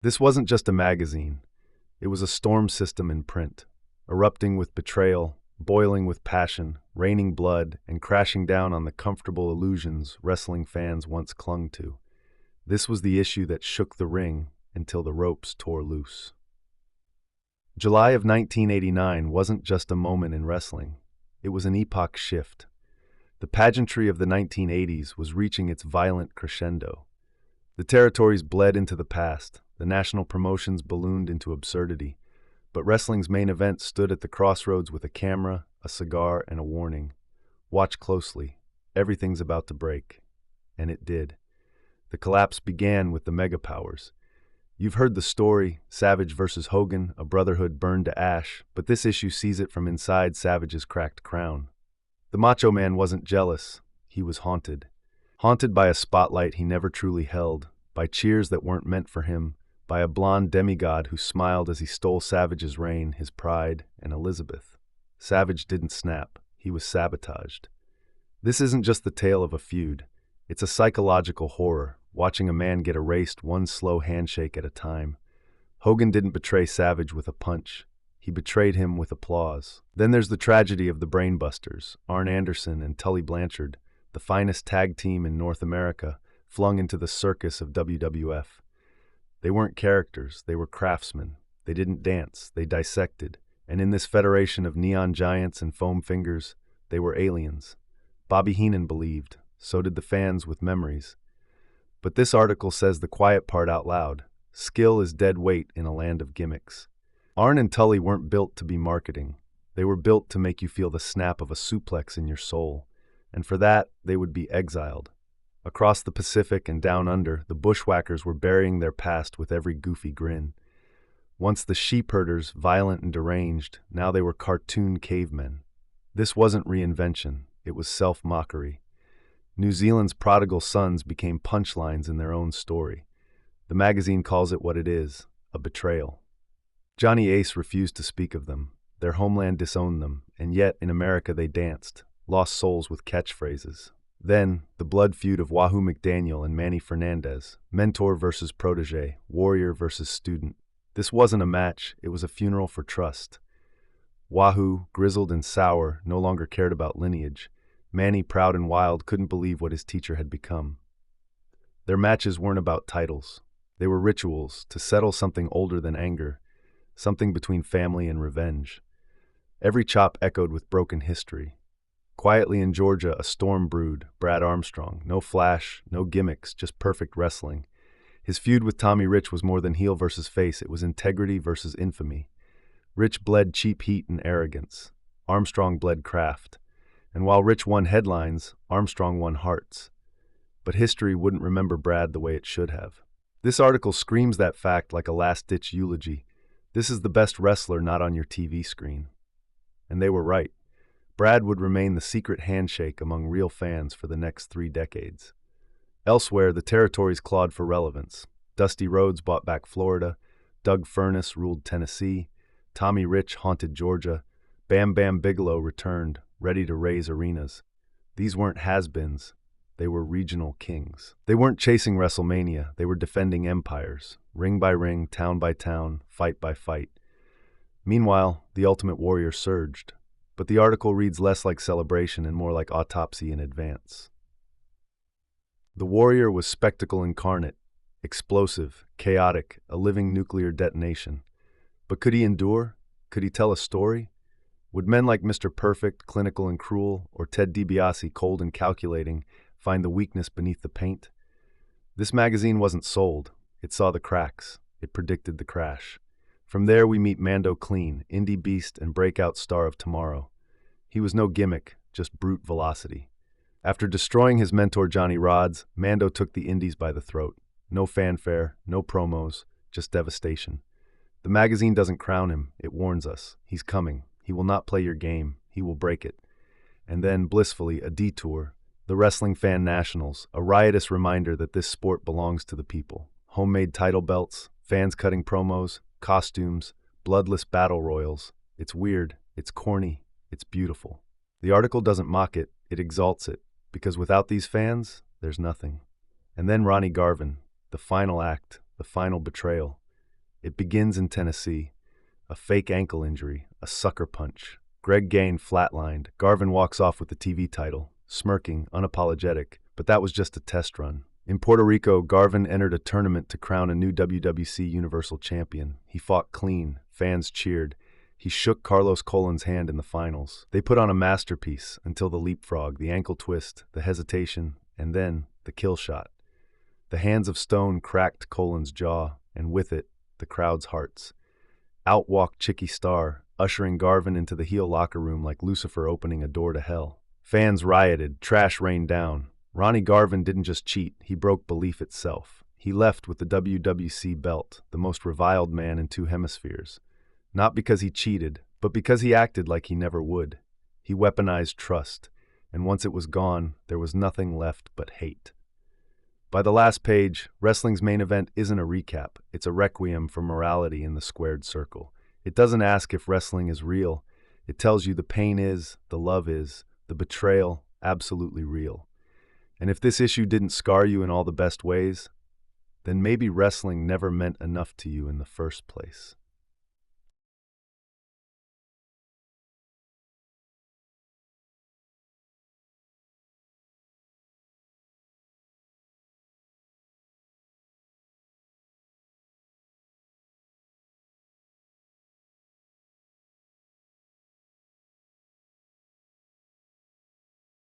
This wasn't just a magazine. It was a storm system in print, erupting with betrayal, boiling with passion, raining blood, and crashing down on the comfortable illusions wrestling fans once clung to. This was the issue that shook the ring until the ropes tore loose. July of 1989 wasn't just a moment in wrestling. It was an epoch shift. The pageantry of the 1980s was reaching its violent crescendo. The territories bled into the past, the national promotions ballooned into absurdity, but wrestling's main event stood at the crossroads with a camera, a cigar, and a warning. Watch closely. Everything's about to break. And it did. The collapse began with the megapowers. You've heard the story, Savage versus Hogan, a brotherhood burned to ash, but this issue sees it from inside Savage's cracked crown. The Macho Man wasn't jealous, he was haunted. Haunted by a spotlight he never truly held, by cheers that weren't meant for him, by a blonde demigod who smiled as he stole Savage's reign, his pride, and Elizabeth. Savage didn't snap, he was sabotaged. This isn't just the tale of a feud, it's a psychological horror, watching a man get erased one slow handshake at a time. Hogan didn't betray Savage with a punch. He betrayed him with applause. Then there's the tragedy of the Brainbusters, Arn Anderson and Tully Blanchard, the finest tag team in North America, flung into the circus of WWF. They weren't characters, they were craftsmen. They didn't dance, they dissected. And in this federation of neon giants and foam fingers, they were aliens. Bobby Heenan believed, so did the fans with memories. But this article says the quiet part out loud. Skill is dead weight in a land of gimmicks. Arn and Tully weren't built to be marketing. They were built to make you feel the snap of a suplex in your soul. And for that, they would be exiled. Across the Pacific and down under, the Bushwhackers were burying their past with every goofy grin. Once the sheepherders, violent and deranged, now they were cartoon cavemen. This wasn't reinvention, it was self-mockery. New Zealand's prodigal sons became punchlines in their own story. The magazine calls it what it is, a betrayal. Johnny Ace refused to speak of them. Their homeland disowned them, and yet in America they danced, lost souls with catchphrases. Then, the blood feud of Wahoo McDaniel and Manny Fernandez, mentor versus protege, warrior versus student. This wasn't a match, it was a funeral for trust. Wahoo, grizzled and sour, no longer cared about lineage. Manny, proud and wild, couldn't believe what his teacher had become. Their matches weren't about titles. They were rituals to settle something older than anger, something between family and revenge. Every chop echoed with broken history. Quietly in Georgia, a storm brewed, Brad Armstrong. No flash, no gimmicks, just perfect wrestling. His feud with Tommy Rich was more than heel versus face, it was integrity versus infamy. Rich bled cheap heat and arrogance. Armstrong bled craft. And while Rich won headlines, Armstrong won hearts. But history wouldn't remember Brad the way it should have. This article screams that fact like a last-ditch eulogy. This is the best wrestler not on your TV screen. And they were right. Brad would remain the secret handshake among real fans for the next 3 decades. Elsewhere, the territories clawed for relevance. Dusty Rhodes bought back Florida, Doug Furness ruled Tennessee, Tommy Rich haunted Georgia, Bam Bam Bigelow returned, ready to raise arenas. These weren't has-beens, they were regional kings. They weren't chasing WrestleMania, they were defending empires, ring by ring, town by town, fight by fight. Meanwhile, the Ultimate Warrior surged, but the article reads less like celebration and more like autopsy in advance. The Warrior was spectacle incarnate, explosive, chaotic, a living nuclear detonation. But could he endure? Could he tell a story? Would men like Mr. Perfect, clinical and cruel, or Ted DiBiase, cold and calculating, find the weakness beneath the paint? This magazine wasn't sold. It saw the cracks. It predicted the crash. From there we meet Mando Clean, indie beast and breakout star of tomorrow. He was no gimmick, just brute velocity. After destroying his mentor Johnny Rodz, Mando took the indies by the throat. No fanfare, no promos, just devastation. The magazine doesn't crown him, it warns us. He's coming. He will not play your game. He will break it. And then, blissfully, a detour. The Wrestling Fan Nationals, a riotous reminder that this sport belongs to the people. Homemade title belts, fans cutting promos, costumes, bloodless battle royals. It's weird, it's corny, it's beautiful. The article doesn't mock it, it exalts it, because without these fans, there's nothing. And then Ronnie Garvin, the final act, the final betrayal. It begins in Tennessee. A fake ankle injury, a sucker punch. Greg Gain flatlined. Garvin walks off with the TV title, smirking, unapologetic, but that was just a test run. In Puerto Rico, Garvin entered a tournament to crown a new WWC Universal Champion. He fought clean. Fans cheered. He shook Carlos Colon's hand in the finals. They put on a masterpiece until the leapfrog, the ankle twist, the hesitation, and then the kill shot. The hands of stone cracked Colon's jaw, and with it, the crowd's hearts. Out walked Chicky Starr, ushering Garvin into the heel locker room like Lucifer opening a door to hell. Fans rioted, trash rained down. Ronnie Garvin didn't just cheat, he broke belief itself. He left with the WWC belt, the most reviled man in two hemispheres. Not because he cheated, but because he acted like he never would. He weaponized trust, and once it was gone, there was nothing left but hate. By the last page, wrestling's main event isn't a recap, it's a requiem for morality in the squared circle. It doesn't ask if wrestling is real, it tells you the pain is, the love is, the betrayal absolutely real. And if this issue didn't scar you in all the best ways, then maybe wrestling never meant enough to you in the first place.